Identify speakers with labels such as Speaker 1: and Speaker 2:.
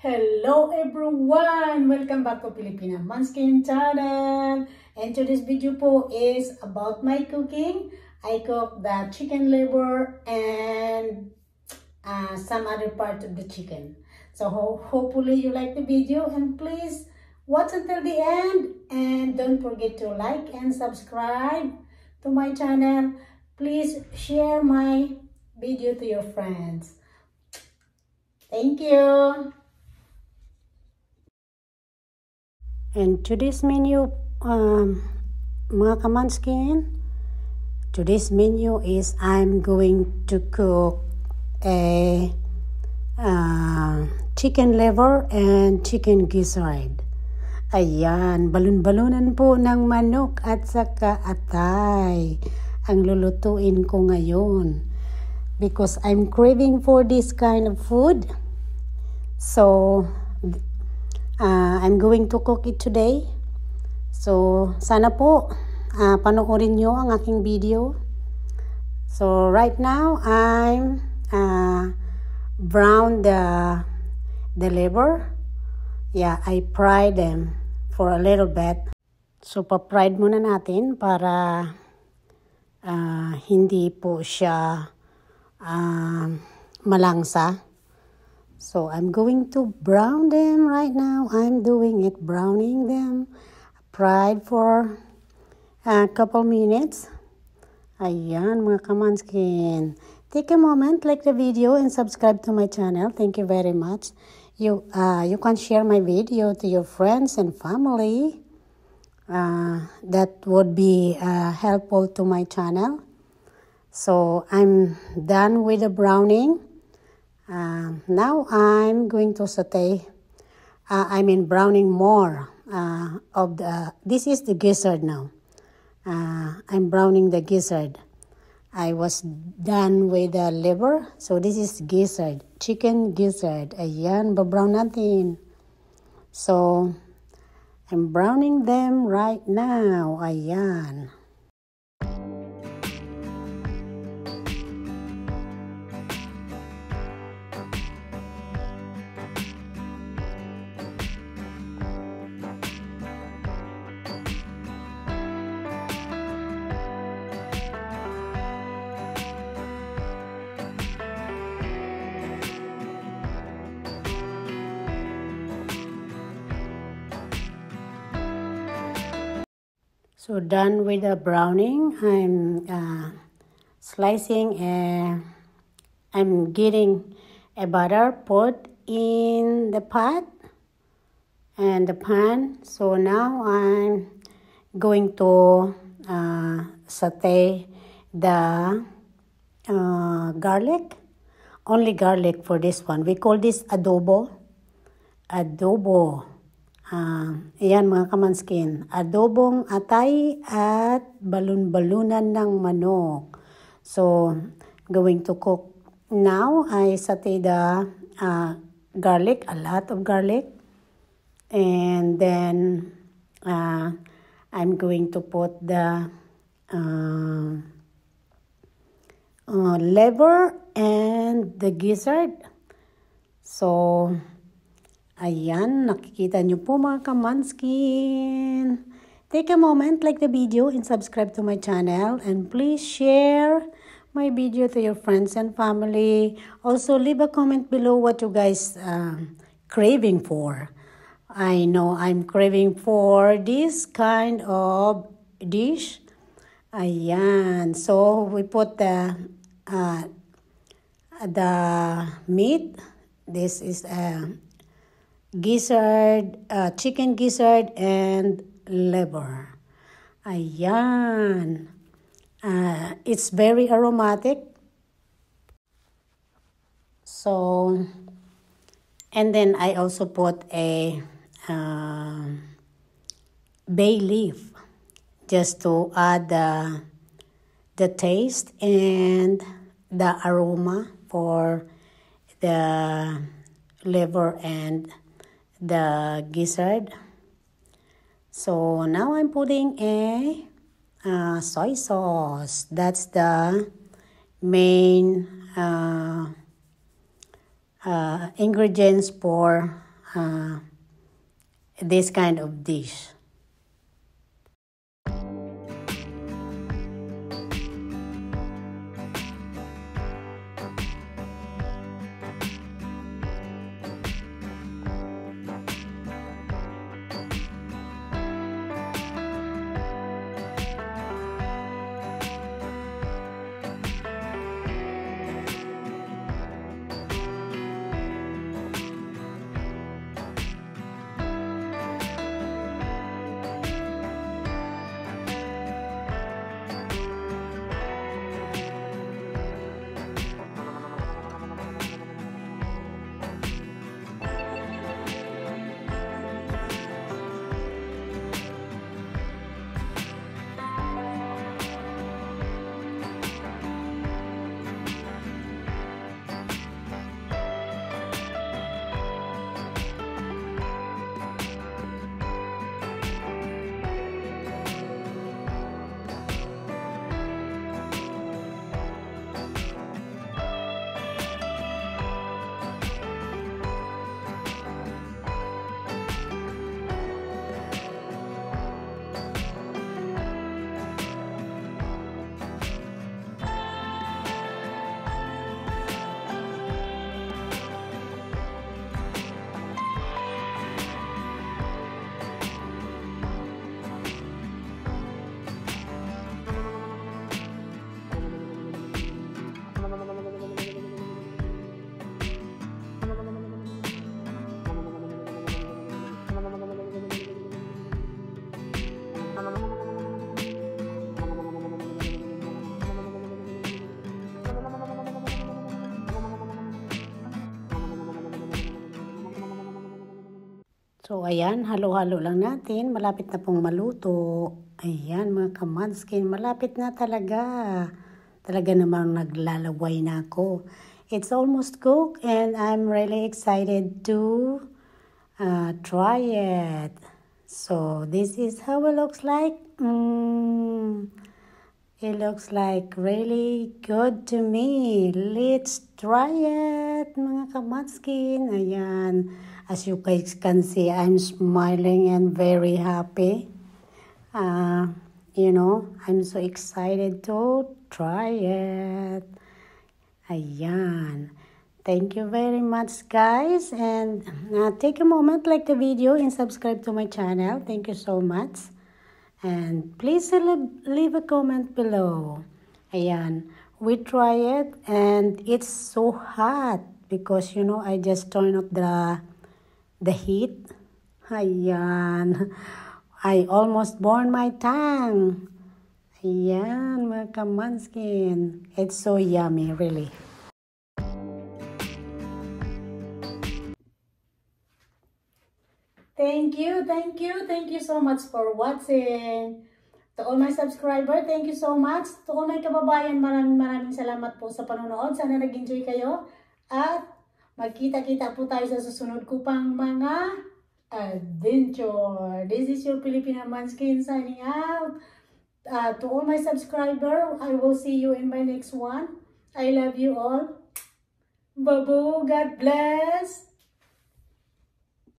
Speaker 1: Hello everyone! Welcome back to Filipina Manskin channel. And today's video po is about my cooking. I cook the chicken liver and some other part of the chicken. So hopefully you like the video, and please watch until the end. And don't forget to like and subscribe to my channel. Please share my video to your friends. Thank you. And today's menu, mga kamanskin, today's menu is I'm going to cook a chicken liver and chicken gizzard. Ayan, balon-balonan po ng manok at saka atay ang lulutuin ko ngayon. Because I'm craving for this kind of food. So, I'm going to cook it today. So, sana po panoorin nyo ang aking video. So, right now, I'm brown the liver. Yeah, I fried them for a little bit. So, pa-fried muna natin para hindi po siya malangsa. So, I'm going to brown them right now. I'm doing it, browning them. Fried for a couple minutes. Ayan, mga kamanskin. Take a moment, like the video, and subscribe to my channel. Thank you very much. You can share my video to your friends and family. That would be helpful to my channel. So, I'm done with the browning. Now I'm going to saute. Browning more of the. This is the gizzard now. I'm browning the gizzard. I was done with the liver, so this is gizzard, chicken gizzard. Ayan, babrown natin. So I'm browning them right now. Ayan. So done with the browning, I'm slicing I'm getting a butter put in the pot and the pan. So now I'm going to saute the garlic. Only garlic for this one. We call this adobo. Adobo. Ayan mga kamanskin, adobong atay at balon-balunan ng manok. So, going to cook now. I saute the garlic, a lot of garlic. And then, I'm going to put the liver and the gizzard. So, ayan, nakikita nyo po mga kamanskin. Take a moment, like the video, and subscribe to my channel. And please share my video to your friends and family. Also, leave a comment below what you guys craving for. I know I'm craving for this kind of dish. Ayan. So, we put the meat. This is gizzard, chicken gizzard and liver. Ayan. It's very aromatic. So, and then I also put a bay leaf just to add the taste and the aroma for the liver and the gizzard. So now I'm putting a soy sauce. That's the main ingredients for this kind of dish. So, ayan, halo-halo lang natin. Malapit na pong maluto. Ayan, mga kamanskin, malapit na talaga. Talaga namang naglalaway na ako. It's almost cooked and I'm really excited to try it. So, this is how it looks like. It looks like really good to me. Let's try it, mga kamanskin. Ayan. As you guys can see, I'm smiling and very happy. You know, I'm so excited to try it. Ayan. Thank you very much, guys. And take a moment, like the video, and subscribe to my channel. Thank you so much. And please leave a comment below. Ayan. We try it, and it's so hot because, you know, I just turned off the heat. Ayan. I almost burned my tongue. Ayan, mga kamanskin. It's so yummy, really. Thank you so much for watching. To all my subscribers, thank you so much. To all my kababayan, maraming salamat po sa panonood. Sana nag-enjoy kayo. At magkita-kita po tayo sa susunod ko pang mga adventure. This is your Filipina Manskin signing out. To all my subscribers, I will see you in my next one. I love you all. Babu, God bless.